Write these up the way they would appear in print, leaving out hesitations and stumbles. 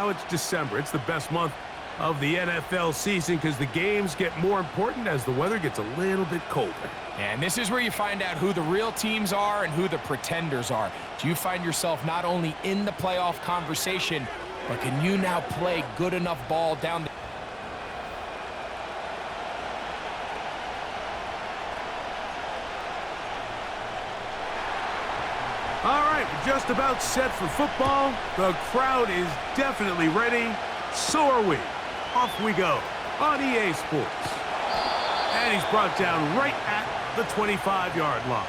now it's December. It's the best month of the NFL season because the games get more important as the weather gets a little bit colder. And this is where you find out who the real teams are and who the pretenders are. Do you find yourself not only in the playoff conversation, but can you now play good enough ball down the... All right, we're just about set for football. The crowd is definitely ready. So are we. Off we go on EA Sports. And he's brought down right at the 25-yard line.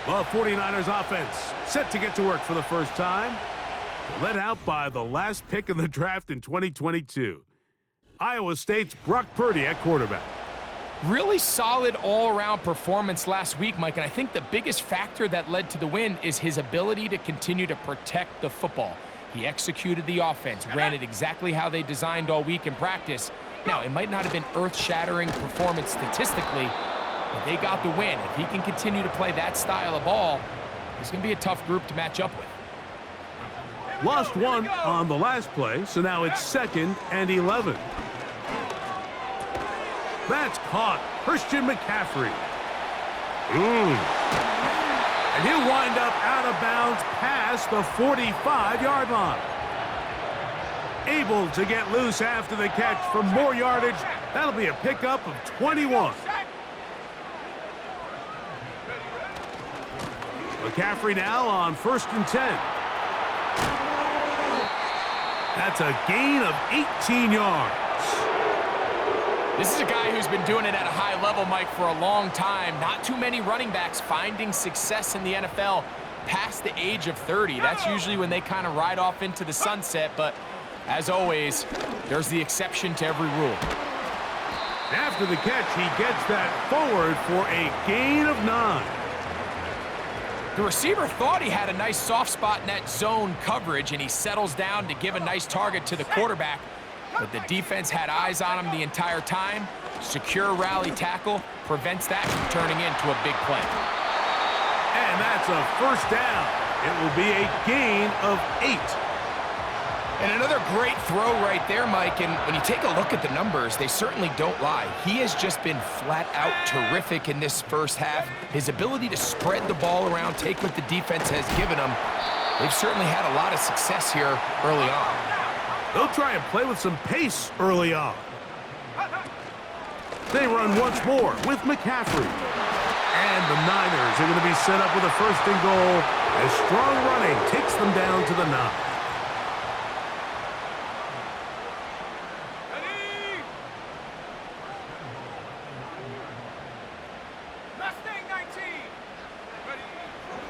The 49ers offense set to get to work for the first time. Led out by the last pick in the draft in 2022. Iowa State's Brock Purdy at quarterback. Really solid all-around performance last week, Mike, and I think the biggest factor that led to the win is his ability to continue to protect the football. He executed the offense, ran it exactly how they designed all week in practice. Now, it might not have been earth-shattering performance statistically, but they got the win. If he can continue to play that style of ball, it's going to be a tough group to match up with. Lost one on the last play, so now it's 2nd and 11. That's caught. Christian McCaffrey. And he'll wind up out of bounds past the 45-yard line. Able to get loose after the catch for more yardage. That'll be a pickup of 21. McCaffrey now on 1st and 10. That's a gain of 18 yards. This is a guy who's been doing it at a high level, Mike, for a long time. Not too many running backs finding success in the NFL past the age of 30. That's usually when they kind of ride off into the sunset, but as always, there's the exception to every rule. After the catch, he gets that forward for a gain of 9. The receiver thought he had a nice soft spot in that zone coverage, and he settles down to give a nice target to the quarterback. But the defense had eyes on him the entire time. Secure rally tackle prevents that from turning into a big play. And that's a first down. It will be a gain of 8. And another great throw right there, Mike. And when you take a look at the numbers, they certainly don't lie. He has just been flat out terrific in this first half. His ability to spread the ball around, take what the defense has given him. They've certainly had a lot of success here early on. They'll try and play with some pace early on. They run once more with McCaffrey. And the Niners are going to be set up with a 1st and goal as strong running takes them down to the 9.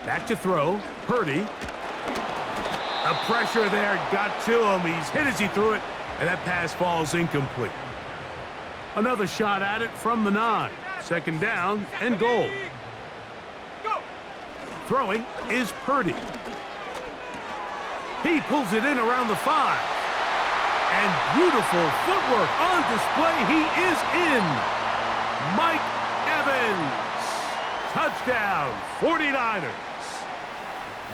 Back to throw. Purdy. The pressure there got to him. He's hit as he threw it, and that pass falls incomplete. Another shot at it from the 9. 2nd down and goal. Throwing is Purdy. He pulls it in around the 5. And beautiful footwork on display. He is in. Mike Evans. Touchdown, 49ers.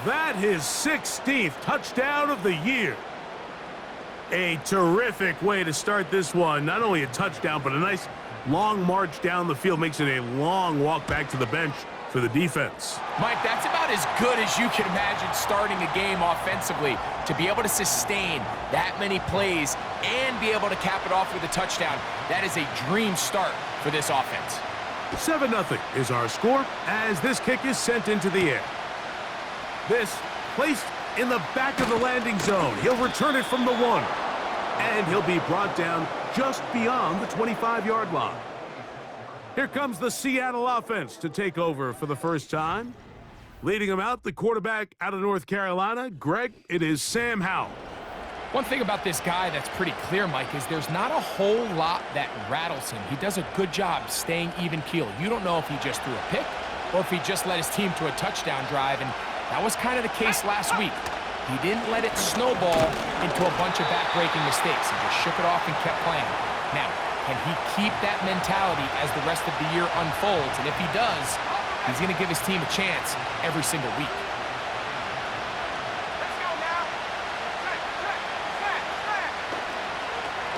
That his 16th touchdown of the year. A terrific way to start this one. Not only a touchdown, but a nice long march down the field. Makes it a long walk back to the bench for the defense. Mike, that's about as good as you can imagine starting a game offensively. To be able to sustain that many plays and be able to cap it off with a touchdown, that is a dream start for this offense. 7-0 is our score as this kick is sent into the air. This placed in the back of the landing zone. He'll return it from the 1. And he'll be brought down just beyond the 25-yard line. Here comes the Seattle offense to take over for the first time. Leading them out, the quarterback out of North Carolina. Greg, it is Sam Howell. One thing about this guy that's pretty clear, Mike, is there's not a whole lot that rattles him. He does a good job staying even keel. You don't know if he just threw a pick or if he just led his team to a touchdown drive, and that was kind of the case last week. He didn't let it snowball into a bunch of back-breaking mistakes. He just shook it off and kept playing. Now, can he keep that mentality as the rest of the year unfolds? And if he does, he's going to give his team a chance every single week.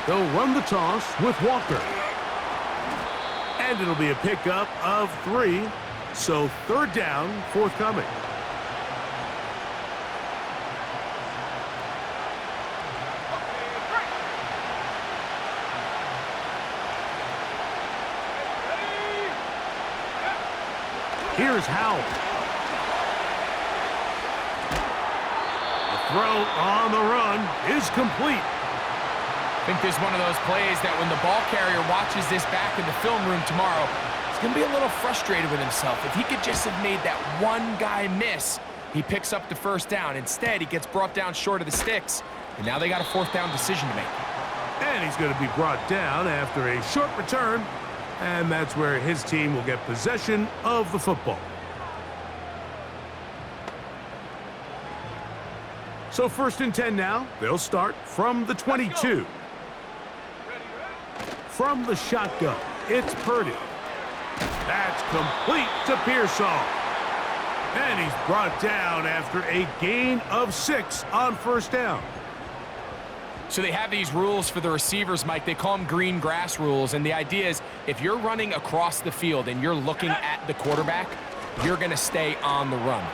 They'll run the toss with Walker. And it'll be a pickup of 3. So third down forthcoming. Here's Howell. The throw on the run is complete. I think this is one of those plays that when the ball carrier watches this back in the film room tomorrow, he's going to be a little frustrated with himself. If he could just have made that one guy miss, he picks up the first down. Instead, he gets brought down short of the sticks, and now they got a fourth down decision to make. And he's going to be brought down after a short return. And that's where his team will get possession of the football. So 1st and 10 now. They'll start from the 22. From the shotgun, it's Purdy. That's complete to Pearsall. And he's brought down after a gain of 6 on first down. So they have these rules for the receivers, Mike. They call them green grass rules. And the idea is if you're running across the field and you're looking at the quarterback, you're going to stay on the run.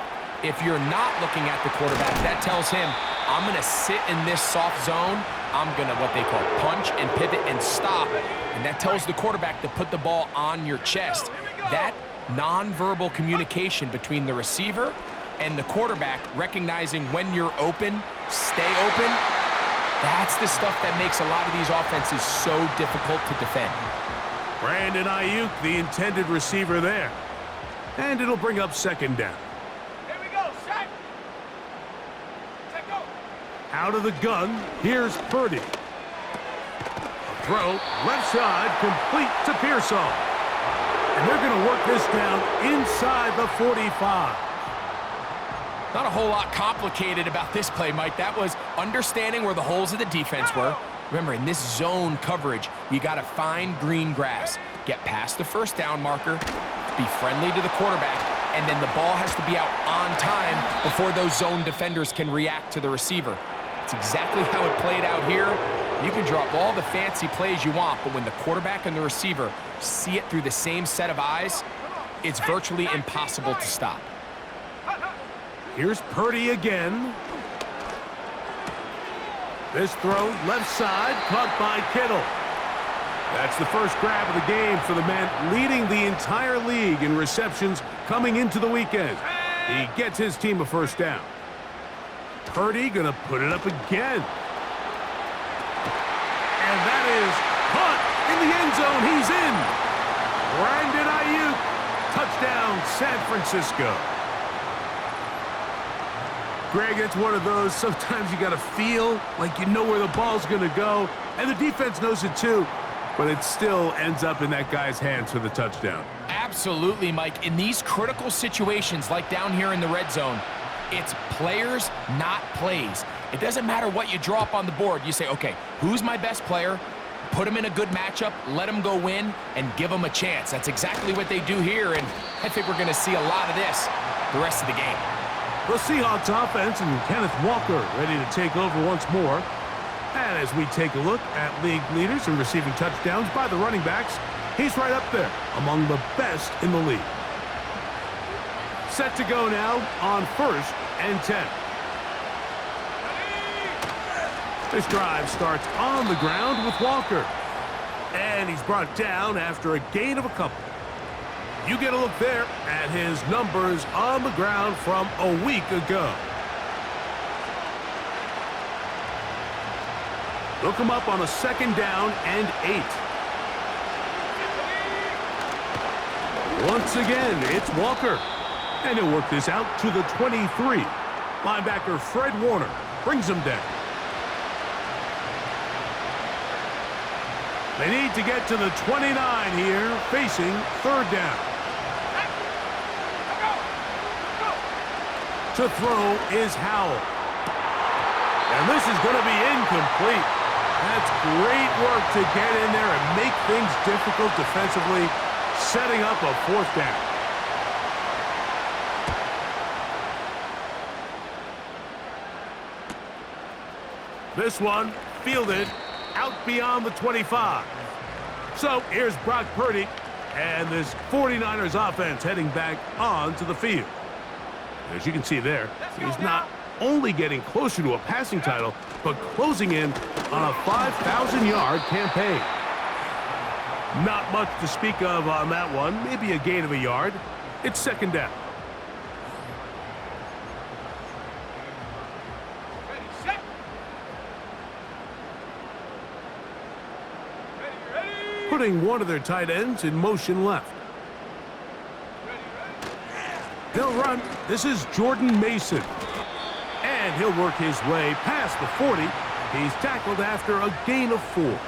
If you're not looking at the quarterback, that tells him, I'm going to sit in this soft zone. I'm going to what they call punch and pivot and stop. And that tells the quarterback to put the ball on your chest. That nonverbal communication between the receiver and the quarterback, recognizing when you're open, stay open, that's the stuff that makes a lot of these offenses so difficult to defend. Brandon Ayuk, the intended receiver there. And it'll bring up second down. Here we go, set. Set, go. Out of the gun, here's Purdy. A throw, left side, complete to Pearsall. And they're going to work this down inside the 45. Not a whole lot complicated about this play, Mike. That was understanding where the holes of the defense were. Remember, in this zone coverage, you got to find green grass. Get past the first down marker, be friendly to the quarterback, and then the ball has to be out on time before those zone defenders can react to the receiver. It's exactly how it played out here. You can drop all the fancy plays you want, but when the quarterback and the receiver see it through the same set of eyes, it's virtually impossible to stop. Here's Purdy again. This throw, left side, caught by Kittle. That's the first grab of the game for the man leading the entire league in receptions coming into the weekend. He gets his team a first down. Purdy gonna put it up again. And that is caught in the end zone. He's in. Brandon Ayuk, touchdown San Francisco. Greg, it's one of those, sometimes you got to feel like you know where the ball's going to go, and the defense knows it too, but it still ends up in that guy's hands for the touchdown. Absolutely, Mike. In these critical situations, like down here in the red zone, it's players, not plays. It doesn't matter what you draw up on the board. You say, okay, who's my best player? Put him in a good matchup, let him go win, and give him a chance. That's exactly what they do here, and I think we're going to see a lot of this the rest of the game. The Seahawks offense and Kenneth Walker ready to take over once more. And as we take a look at league leaders in receiving touchdowns by the running backs, he's right up there among the best in the league. Set to go now on 1st and 10. This drive starts on the ground with Walker. And he's brought down after a gain of a couple. You get a look there at his numbers on the ground from a week ago. Look him up on a 2nd down and 8. Once again, it's Walker. And he'll work this out to the 23. Linebacker Fred Warner brings him down. They need to get to the 29 here, facing 3rd down. To throw is Howell. And this is going to be incomplete. That's great work to get in there and make things difficult defensively, setting up a 4th down. This one fielded out beyond the 25. So here's Brock Purdy and this 49ers offense heading back onto the field. As you can see there, he's not only getting closer to a passing title, but closing in on a 5,000-yard campaign. Not much to speak of on that one. Maybe a gain of a yard. It's second down. Ready, set. Ready. Putting one of their tight ends in motion left. They'll run. This is Jordan Mason. And he'll work his way past the 40. He's tackled after a gain of 4.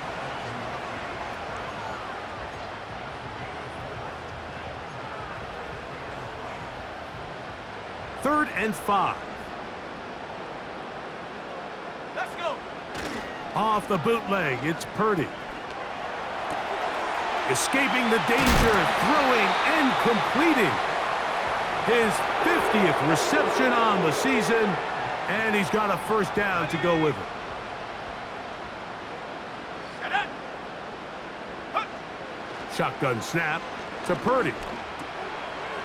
Third and 5. Let's go. Off the bootleg, it's Purdy. Escaping the danger, throwing and completing. His 50th reception on the season, and he's got a first down to go with it. Shotgun snap to Purdy.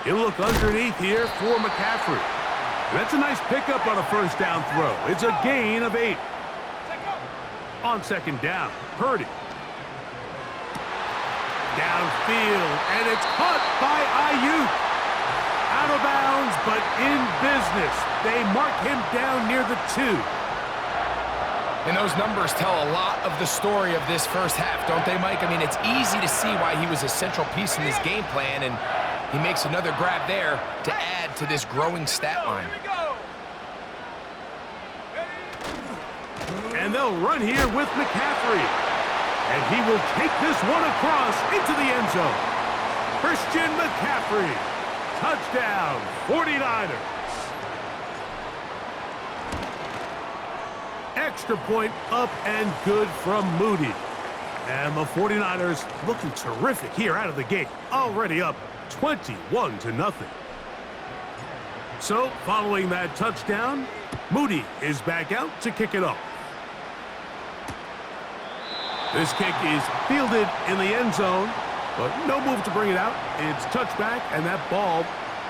He'll look underneath here for McCaffrey. That's a nice pickup on a first down throw. It's a gain of 8. On second down, Purdy. Downfield, and it's caught by Ayuk. Out of bounds, but in business. They mark him down near the 2. And those numbers tell a lot of the story of this first half, don't they, Mike? I mean, it's easy to see why he was a central piece in this game plan, and he makes another grab there to add to this growing stat line. Here we go. And they'll run here with McCaffrey. And he will take this one across into the end zone. Christian McCaffrey. Touchdown, 49ers. Extra point up and good from Moody. And the 49ers looking terrific here out of the gate. Already up 21-0. So, following that touchdown, Moody is back out to kick it off. This kick is fielded in the end zone, but no move to bring it out. It's touchback, and that ball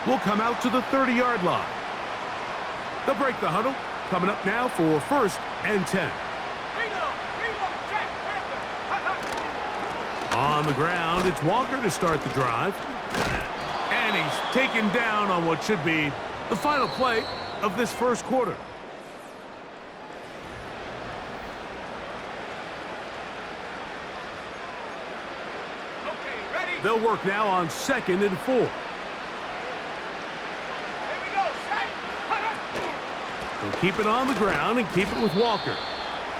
will come out to the 30-yard line. They'll break the huddle. Coming up now for first and 10. On the ground, it's Walker to start the drive. And he's taken down on what should be the final play of this first quarter. They'll work now on 2nd and 4. They'll keep it on the ground and keep it with Walker.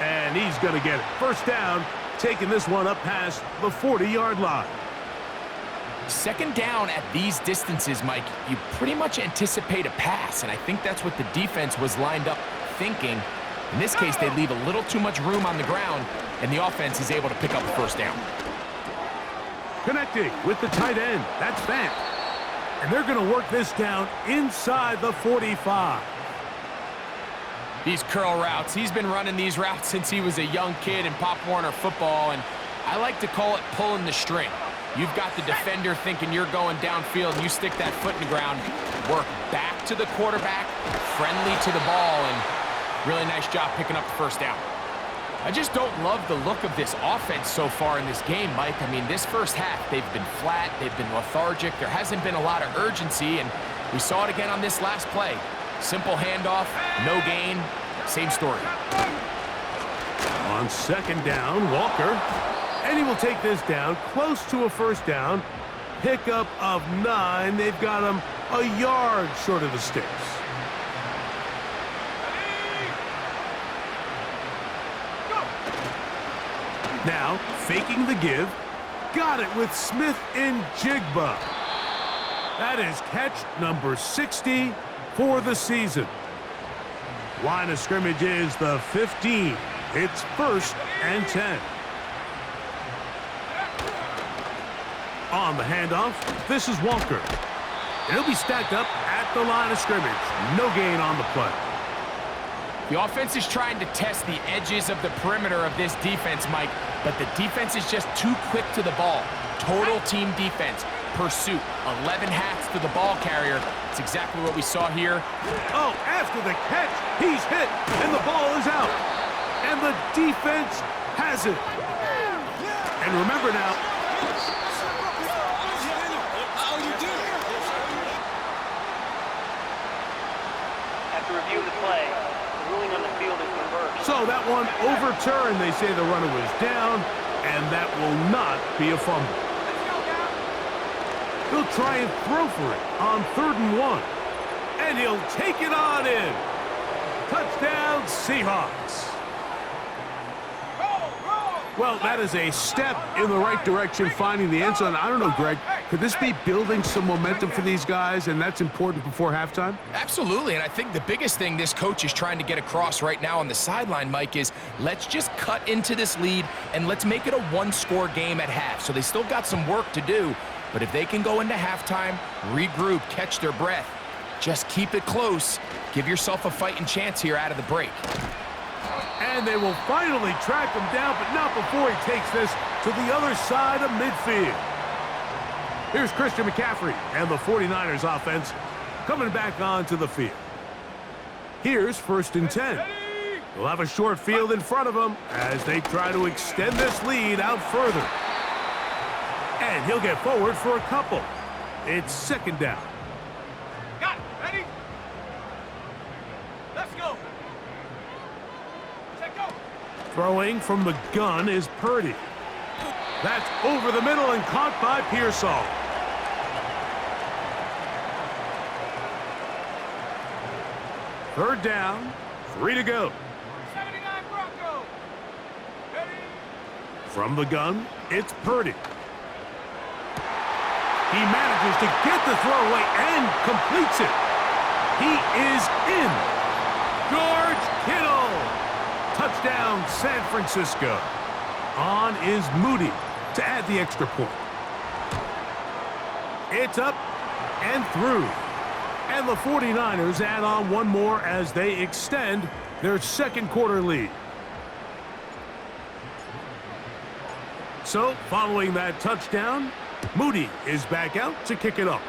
And he's going to get it. First down, taking this one up past the 40-yard line. Second down at these distances, Mike, you pretty much anticipate a pass, and I think that's what the defense was lined up thinking. In this case, they leave a little too much room on the ground, and the offense is able to pick up a first down. Connecting with the tight end. That's Fant. And they're going to work this down inside the 45. These curl routes, he's been running these routes since he was a young kid in Pop Warner football, and I like to call it pulling the string. You've got the defender thinking you're going downfield, and you stick that foot in the ground, work back to the quarterback, friendly to the ball, and really nice job picking up the first down. I just don't love the look of this offense so far in this game, Mike. I mean, this first half, they've been flat, they've been lethargic, there hasn't been a lot of urgency, and we saw it again on this last play. Simple handoff, no gain, same story. On second down, Walker. And he will take this down close to a first down. Pickup of 9. They've got him a yard short of the sticks. Now, faking the give. Got it with Smith and Jigba. That is catch number 60 for the season. Line of scrimmage is the 15. It's first and 10. On the handoff, this is Walker. And he'll be stacked up at the line of scrimmage. No gain on the play. The offense is trying to test the edges of the perimeter of this defense, Mike, but the defense is just too quick to the ball. Total team defense, pursuit, 11 hats to the ball carrier. It's exactly what we saw here. Oh, after the catch, he's hit, and the ball is out. And the defense has it. And remember now, after reviewing the play, the ruling on the field is reversed. so that one overturned. They say the runner was down, and that will not be a fumble. He'll try and throw for it on 3rd and 1. And he'll take it on in. Touchdown, Seahawks. Well, that is a step in the right direction, finding the end zone. I don't know, Greg, could this be building some momentum for these guys, and that's important before halftime? Absolutely, and I think the biggest thing this coach is trying to get across right now on the sideline, Mike, is let's just cut into this lead and let's make it a one-score game at half. So they still got some work to do, but if they can go into halftime, regroup, catch their breath, just keep it close, give yourself a fighting chance here out of the break. And they will finally track him down, but not before he takes this to the other side of midfield. Here's Christian McCaffrey and the 49ers offense coming back onto the field. Here's 1st and 10. They'll have a short field in front of them as they try to extend this lead out further. And he'll get forward for a couple. It's 2nd down. Got it. Ready? Let's go. Check go. Throwing from the gun is Purdy. That's over the middle and caught by Pearsall. Third down, 3 to go. 79 Bronco. Ready? From the gun, it's Purdy. He manages to get the throw away and completes it. He is in. George Kittle. Touchdown, San Francisco. On is Moody to add the extra point. It's up and through. And the 49ers add on one more as they extend their 2nd quarter lead. So, following that touchdown, Moody is back out to kick it off.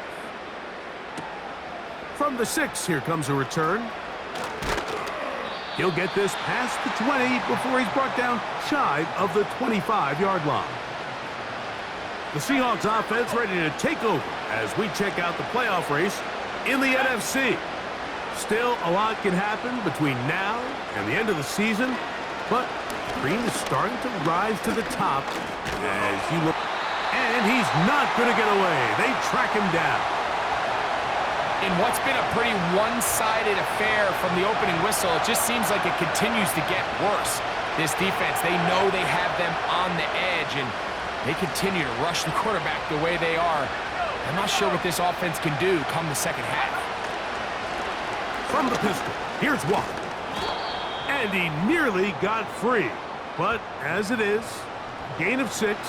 From the 6, here comes a return. He'll get this past the 20 before he's brought down shy of the 25-yard line. The Seahawks offense ready to take over as we check out the playoff race in the NFC. Still, a lot can happen between now and the end of the season, but Green is starting to rise to the top as you look. And he's not going to get away. They track him down. In what's been a pretty one-sided affair from the opening whistle, it just seems like it continues to get worse. This defense, they know they have them on the edge, and they continue to rush the quarterback the way they are. I'm not sure what this offense can do come the 2nd half. From the pistol, here's Walker. And he nearly got free. But as it is, gain of 6,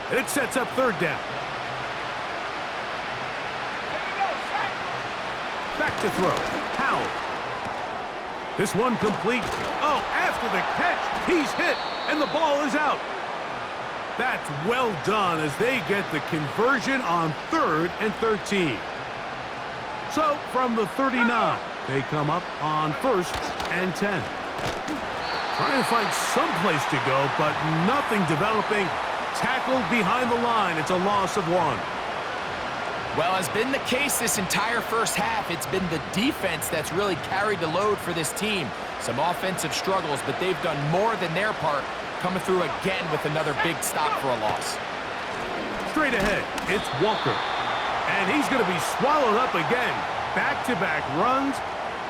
and it sets up 3rd down. Back to throw. Howell. This one complete. Oh, after the catch, he's hit, and the ball is out. That's well done as they get the conversion on 3rd and 13. So, from the 39, they come up on 1st and 10. Trying to find some place to go, but nothing developing. Tackled behind the line. It's a loss of 1. Well, as been the case this entire 1st half, it's been the defense that's really carried the load for this team. Some offensive struggles, but they've done more than their part, coming through again with another big stop for a loss. Straight ahead, it's Walker. And he's going to be swallowed up again. Back-to-back runs,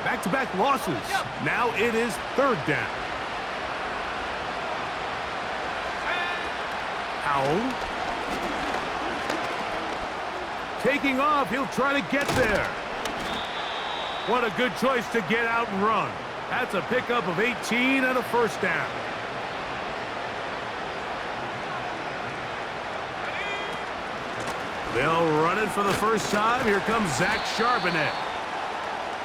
back-to-back losses. Now it is 3rd down. Howell. Taking off, he'll try to get there. What a good choice to get out and run. That's a pickup of 18 and a 1st down. They'll run it for the first time. Here comes Zach Charbonnet.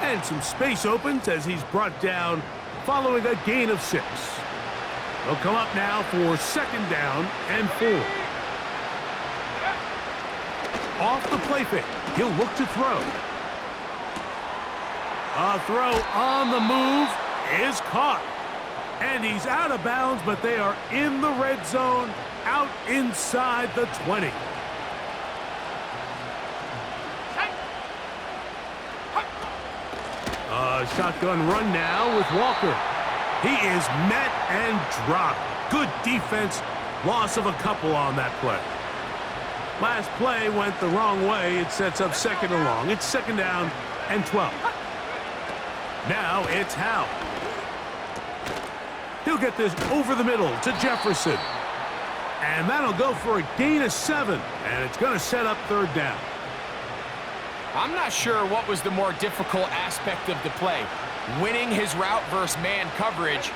And some space opens as he's brought down following a gain of 6. They'll come up now for 2nd down and 4. Off the play fake. He'll look to throw. A throw on the move is caught. And he's out of bounds, but they are in the red zone, out inside the 20. A shotgun run now with Walker. He is met and dropped. Good defense. Loss of a couple on that play. Last play went the wrong way. It sets up 2nd and long. It's 2nd down and 12. Now it's Howe. He'll get this over the middle to Jefferson. And that'll go for a gain of 7. And it's going to set up 3rd down. I'm not sure what was the more difficult aspect of the play. Winning his route versus man coverage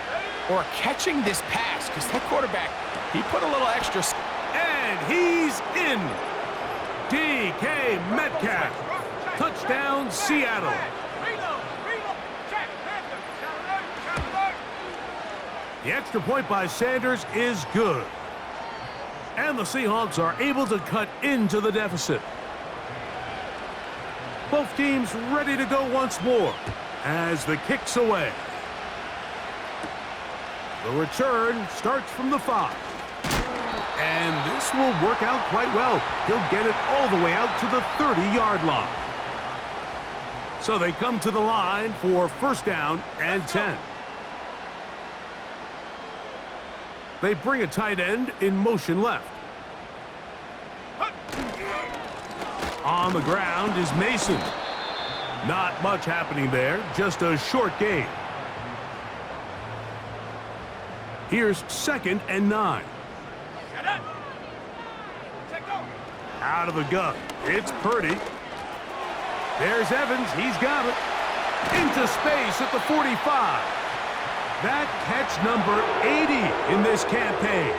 or catching this pass. Because that quarterback, he put a little extra. And he's in. DK Metcalf. Touchdown, Seattle. The extra point by Sanders is good. And the Seahawks are able to cut into the deficit. Both teams ready to go once more as the kick's away. The return starts from the 5. And this will work out quite well. He'll get it all the way out to the 30-yard line. So they come to the line for 1st down and 10. They bring a tight end in motion left. On the ground is Mason. Not much happening there, just a short gain. Here's 2nd and 9. Out of the gun, it's Purdy. There's Evans, he's got it. Into space at the 45. That catch number 80 in this campaign.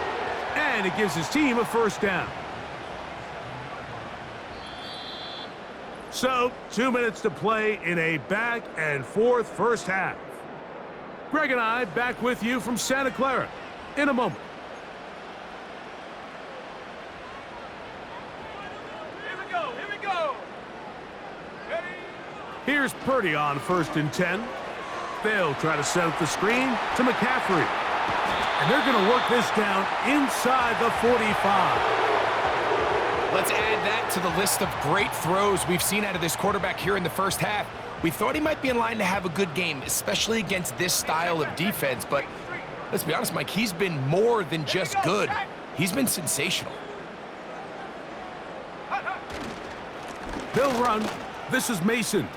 And it gives his team a 1st down. So, 2 minutes to play in a back-and-forth first half. Greg and I back with you from Santa Clara in a moment. Here we go. Ready? Here's Purdy on 1st and 10. They'll try to set up the screen to McCaffrey. And they're going to work this down inside the 45. Let's add that to the list of great throws we've seen out of this quarterback here in the first half. We thought he might be in line to have a good game, especially against this style of defense. But let's be honest, Mike, he's been more than just good. He's been sensational. They'll run. This is Mason.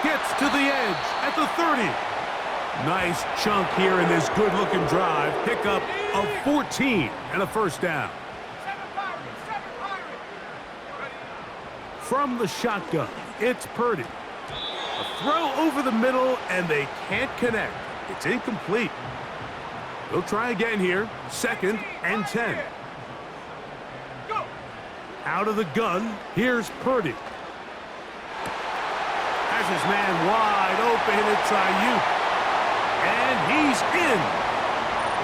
Gets to the edge at the 30. Nice chunk here in this good-looking drive. Pickup of 14 and a 1st down. From the shotgun, it's Purdy. A throw over the middle, and they can't connect. It's incomplete. They'll try again here. 2nd and 10. Out of the gun, here's Purdy. Has his man wide open. It's Ayuk. And he's in.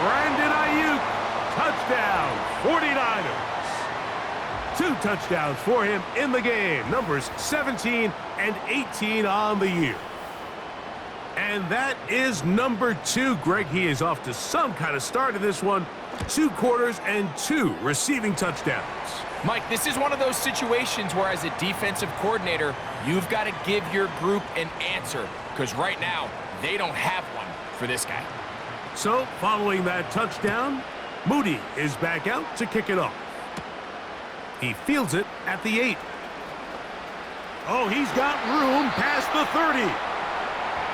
Brandon Ayuk. Touchdown, 49ers. 2 touchdowns for him in the game. Numbers 17 and 18 on the year. And that is number 2. Greg, he is off to some kind of start in this one. 2 quarters and 2 receiving touchdowns. Mike, this is one of those situations where as a defensive coordinator, you've got to give your group an answer. Because right now, they don't have one for this guy. So, following that touchdown, Moody is back out to kick it off. He fields it at the 8. Oh, he's got room past the 30.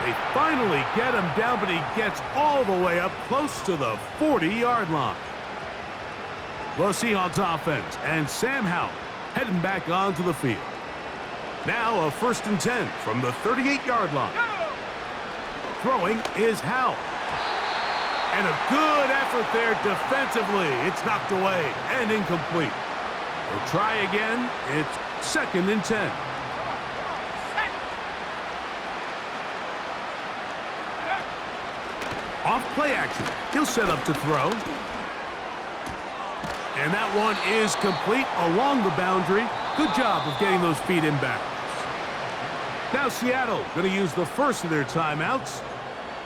They finally get him down, but he gets all the way up close to the 40-yard line. The Seahawks offense and Sam Howell heading back onto the field. Now a 1st and 10 from the 38-yard line. Throwing is Howell. And a good effort there defensively. It's knocked away and incomplete. They'll try again. It's 2nd and 10. Play action. He'll set up to throw. And that one is complete along the boundary. Good job of getting those feet in bounds. Now Seattle going to use the first of their timeouts.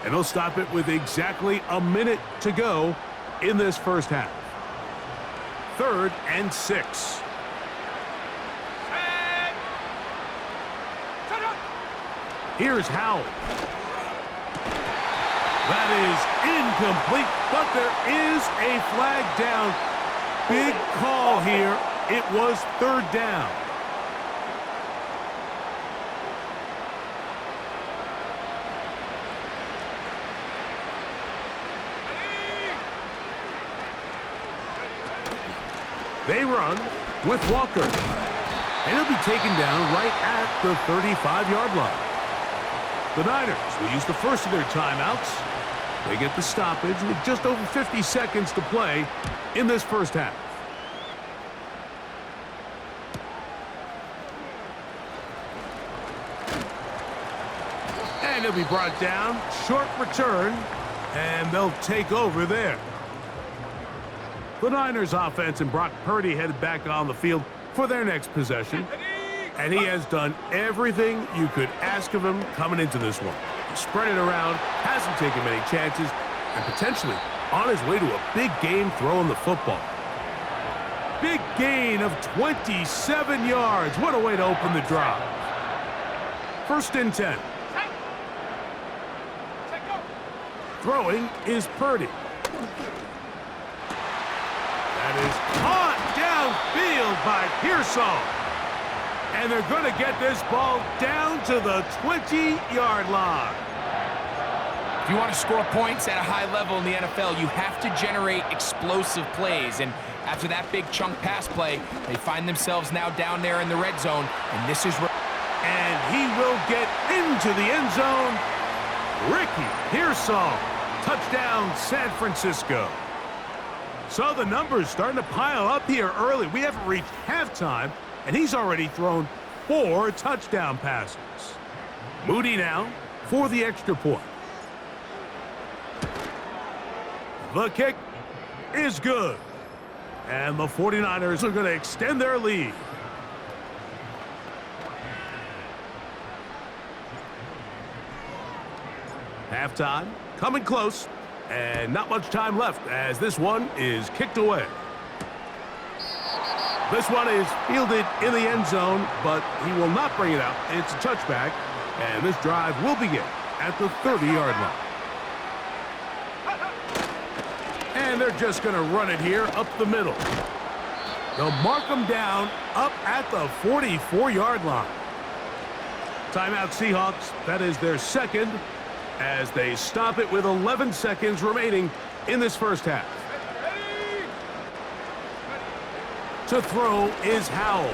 And they'll stop it with exactly a minute to go in this first half. 3rd and 6. Here's Howell. That is incomplete, but there is a flag down. Big call here. It was 3rd down. They run with Walker. And he'll be taken down right at the 35-yard line. The Niners will use the first of their timeouts. They get the stoppage with just over 50 seconds to play in this first half. And he'll be brought down. Short return. And they'll take over there. The Niners offense and Brock Purdy headed back on the field for their next possession. And he has done everything you could ask of him coming into this one. Spread it around, hasn't taken many chances, and potentially on his way to a big game throwing the football. Big gain of 27 yards. What a way to open the drive. 1st and 10. Throwing is Purdy. That is caught downfield by Pearsall. And they're going to get this ball down to the 20-yard line. If you want to score points at a high level in the NFL, you have to generate explosive plays. And after that big chunk pass play, they find themselves now down there in the red zone. And this is where... And he will get into the end zone. Ricky Pearsall. Touchdown, San Francisco. So the numbers starting to pile up here early. We haven't reached halftime, and he's already thrown 4 touchdown passes. Moody now for the extra point. The kick is good. And the 49ers are going to extend their lead. Halftime coming close. And not much time left as this one is kicked away. This one is fielded in the end zone, but he will not bring it out. It's a touchback, and this drive will begin at the 30-yard line. And they're just going to run it here up the middle. They'll mark them down up at the 44-yard line. Timeout Seahawks. That is their second, as they stop it with 11 seconds remaining in this first half. To throw is Howell.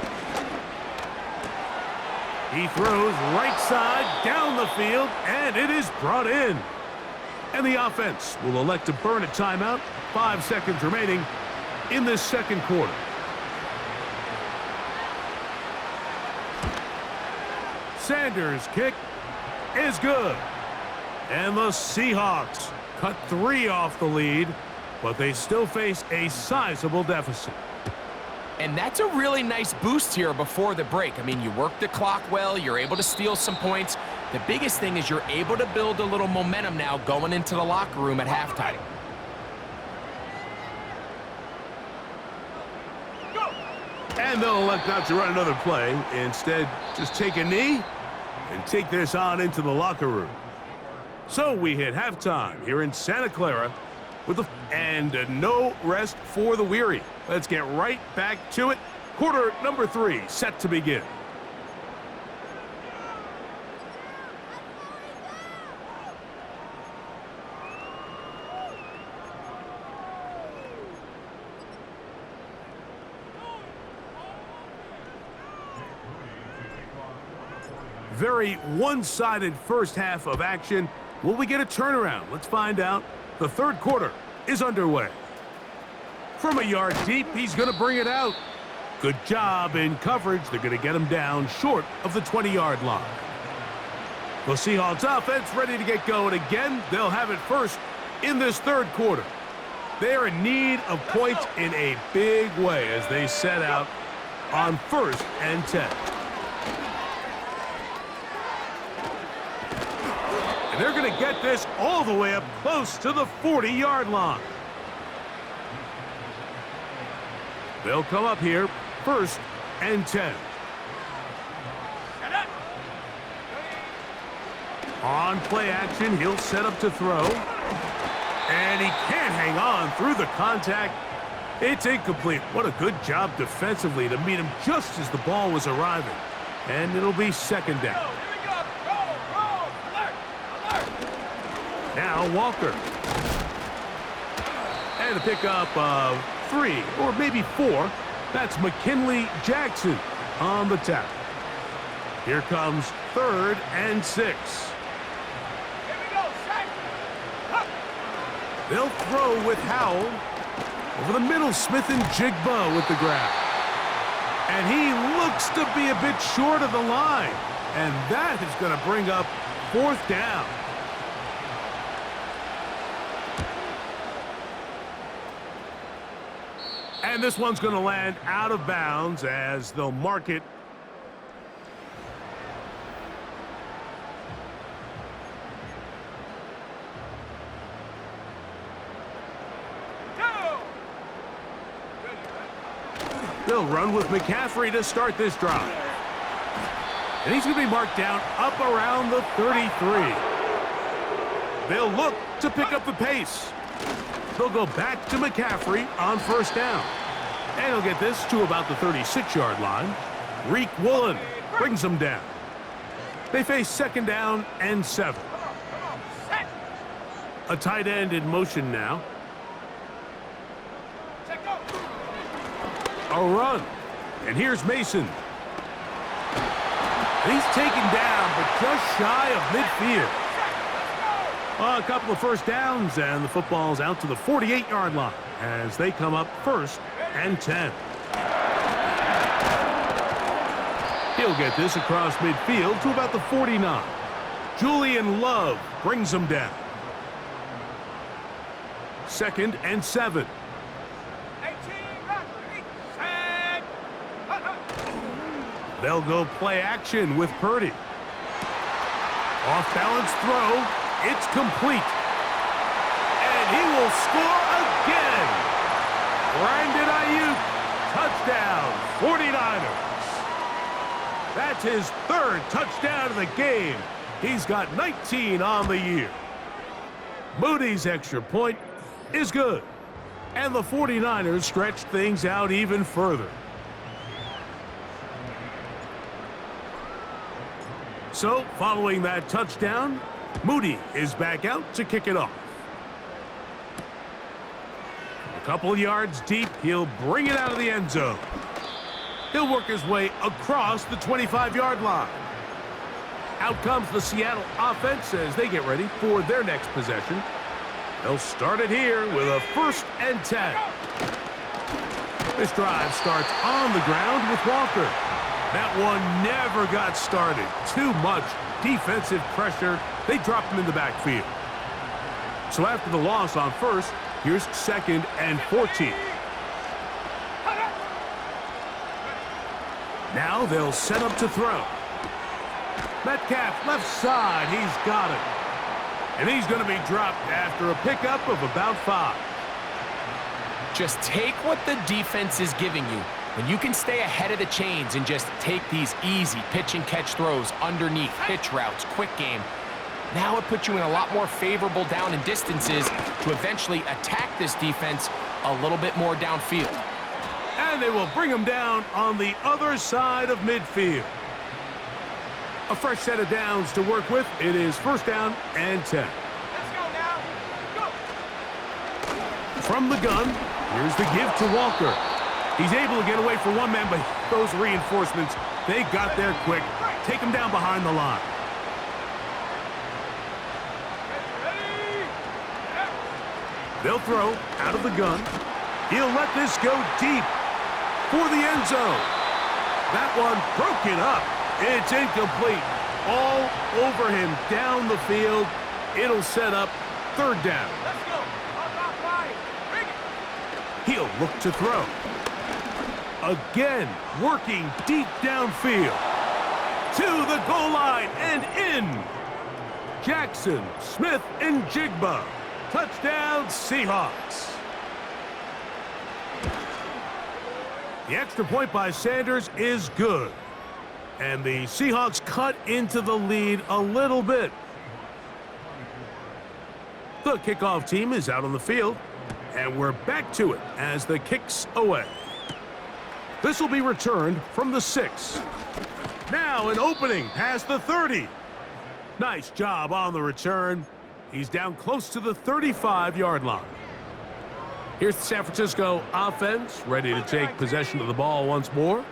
He throws right side down the field, and it is brought in. And the offense will elect to burn a timeout. 5 seconds remaining in this second quarter. Sanders' kick is good. And the Seahawks cut 3 off the lead, but they still face a sizable deficit. And that's a really nice boost here before the break. I mean, you work the clock well, you're able to steal some points. The biggest thing is you're able to build a little momentum now going into the locker room at halftime. And they'll elect not to run another play. Instead, just take a knee and take this on into the locker room. So we hit halftime here in Santa Clara with no rest for the weary. Let's get right back to it. Quarter number 3 set to begin. Very one-sided first half of action. Will we get a turnaround? Let's find out. The third quarter is underway. From a yard deep, he's going to bring it out. Good job in coverage. They're going to get him down short of the 20-yard line. The Seahawks offense ready to get going again. They'll have it first in this third quarter. They are in need of points in a big way as they set out on 1st and 10. And they're going to get this all the way up close to the 40-yard line. They'll come up here, 1st and 10. On play action, he'll set up to throw. And he can't hang on through the contact. It's incomplete. What a good job defensively to meet him just as the ball was arriving. And it'll be 2nd down. Now Walker. And a pickup of 3 or maybe 4. That's McKinley Jackson on the tackle. Here comes 3rd and 6. They'll throw with Howell. Over the middle, Smith and Jigba with the grab. And he looks to be a bit short of the line. And that is going to bring up 4th down. And this one's going to land out of bounds as they'll mark it. They'll run with McCaffrey to start this drive. And he's going to be marked down up around the 33. They'll look to pick up the pace. They'll go back to McCaffrey on 1st down. And he'll get this to about the 36-yard line. Reek Woolen brings them down. They face 2nd down and 7. A tight end in motion now. A run. And here's Mason. He's taken down, but just shy of midfield. A couple of 1st downs, and the football's out to the 48-yard line as they come up 1st and 10. He'll get this across midfield to about the 49. Julian Love brings them down. 2nd and 7. They'll go play action with Purdy. Off-balance throw. It's complete. And he will score again. Brandon Ayuk, touchdown, 49ers. That's his 3rd touchdown of the game. He's got 19 on the year. Moody's extra point is good. And the 49ers stretch things out even further. So, following that touchdown, Moody is back out to kick it off. A couple of yards deep, he'll bring it out of the end zone. He'll work his way across the 25-yard line. Out comes the Seattle offense as they get ready for their next possession. They'll start it here with a 1st and 10. This drive starts on the ground with Walker. That one never got started. Too much defensive pressure. They dropped him in the backfield. So after the loss on 1st, here's 2nd and 14. Now they'll set up to throw. Metcalf left side. He's got it. And he's going to be dropped after a pickup of about 5. Just take what the defense is giving you. When you can stay ahead of the chains and just take these easy pitch and catch throws underneath, hitch routes, quick game, now it puts you in a lot more favorable down and distances to eventually attack this defense a little bit more downfield. And they will bring him down on the other side of midfield. A fresh set of downs to work with. It is 1st down and 10. Let's go now. Go. From the gun, here's the give to Walker. He's able to get away for one man, but those reinforcements, they got there quick. Take him down behind the line. They'll throw out of the gun. He'll let this go deep for the end zone. That one broken up. It's incomplete. All over him down the field. It'll set up 3rd down. Let's go. He'll look to throw. Again, working deep downfield. To the goal line and in. Jackson, Smith, and Jigba. Touchdown, Seahawks. The extra point by Sanders is good. And the Seahawks cut into the lead a little bit. The kickoff team is out on the field. And we're back to it as the kick's away. This will be returned from the 6. Now an opening past the 30. Nice job on the return. He's down close to the 35-yard line. Here's the San Francisco offense, ready to take possession of the ball once more.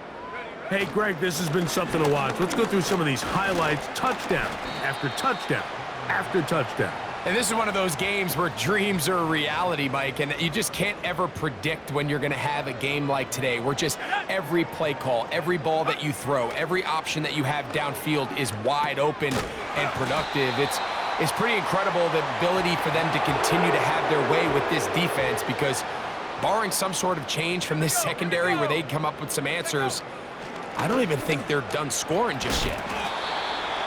Hey, Greg, this has been something to watch. Let's go through some of these highlights. Touchdown after touchdown after touchdown. And this is one of those games where dreams are a reality, Mike, and you just can't ever predict when you're going to have a game like today, where just every play call, every ball that you throw, every option that you have downfield is wide open and productive. It's pretty incredible the ability for them to continue to have their way with this defense, because barring some sort of change from this secondary where they come up with some answers, I don't even think they're done scoring just yet.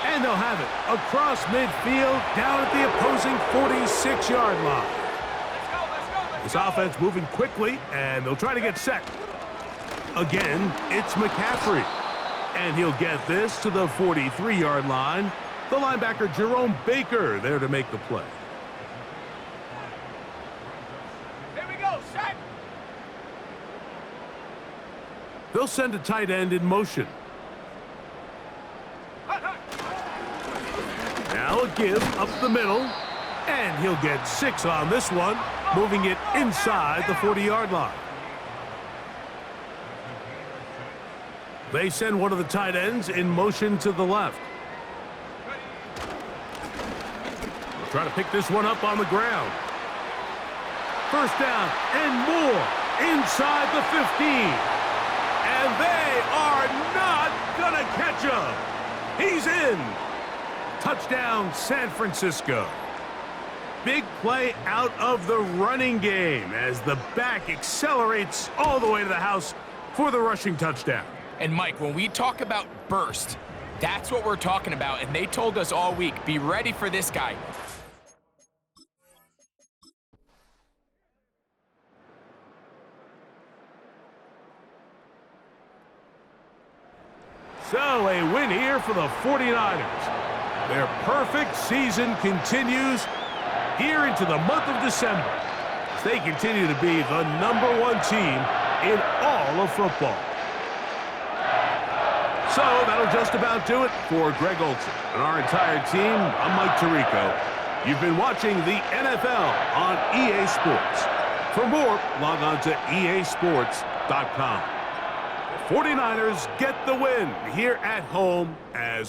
And they'll have it across midfield, down at the opposing 46-yard line. This offense moving quickly, and they'll try to get set. Again, it's McCaffrey. And he'll get this to the 43-yard line. The linebacker, Jerome Baker, there to make the play. Here we go, set. They'll send a tight end in motion. Now a give up the middle, and he'll get 6 on this one, moving it inside the 40-yard line. They send one of the tight ends in motion to the left. Try to pick this one up on the ground. First down and more inside the 15. And they are not gonna catch him. He's in. Touchdown, San Francisco. Big play out of the running game as the back accelerates all the way to the house for the rushing touchdown. And Mike, when we talk about burst, that's what we're talking about. And they told us all week, be ready for this guy. So a win here for the 49ers. Their perfect season continues here into the month of December as they continue to be the #1 team in all of football. So that'll just about do it for Greg Olson and our entire team. I'm Mike Tirico. You've been watching the NFL on EA Sports. For more, log on to easports.com. The 49ers get the win here at home as